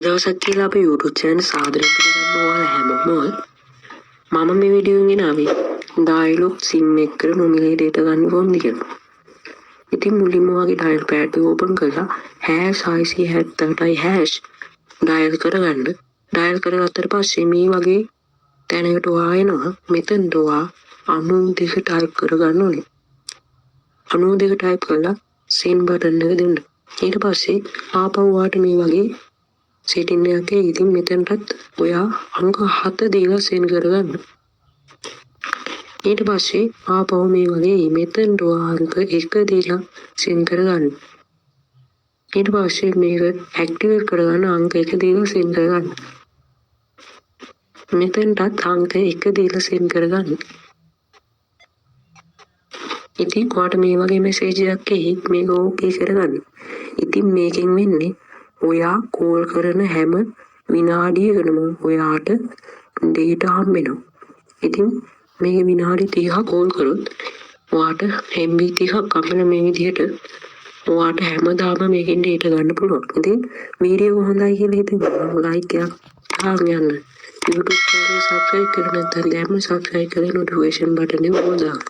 දවසක් කියලා අපේ YouTube channel සාදරයෙන් පිළිගන්න ඔයාලා හැමෝම මම මේ වීඩියෝ එකෙන් ආවේ dialog sim එක නොමිලේ data ගන්න කොහොමද කියලා. ඉතින් මුලින්ම වගේ dial pad එක open කරලා #670යි# dial කරගන්න. dial කරගත්තට පස්සේ මේ වගේ තැනකට ඔයා එනවා. මෙතනට ඔයා 92 type කරගන්න ඕනේ. 92 type කරලා send button එක දෙන්න. ඊට පස්සේ ආපහු ඔයාට මේ වගේ setting එකක් එයි. ඉතින් මෙතනටත් ඔයා අංක 7 දීලා send කරගන්න. ඊට පස්සේ ආපහු මේ වගේ මෙතනට ඔයා අංක 1 දීලා send කරගන්න. ඊට පස්සේ මේක activate කරගන්න අංක 1 දීලා send කරගන්න. මෙතනටත් අංක 1 දීලා send කරගන්න. ඉතින් ඔයාට මේ වගේ message එකක් එයි. මේක okay කරගන්න. ඉතින් මේකෙන් වෙන්නේ ඔයා කෝල් කරන හැම විනාඩියකටම ඔයාට data හම්බ වෙනවා. ඉතින් මේක විනාඩි 30ක් කෝල් කරොත් ඔයාට MB 30ක් අපල මේ විදිහට ඔයාට හැමදාම මේකෙන් data ගන්න පුළුවන්. ඉතින් වීඩියෝ හොඳයි කියලා හිතෙනවා like එකක් දාන්න යන්න. YouTube channel subscribe කරලා නැත්නම් දැම්ම subscribe කරලා notification button එක ඕන දාන්න.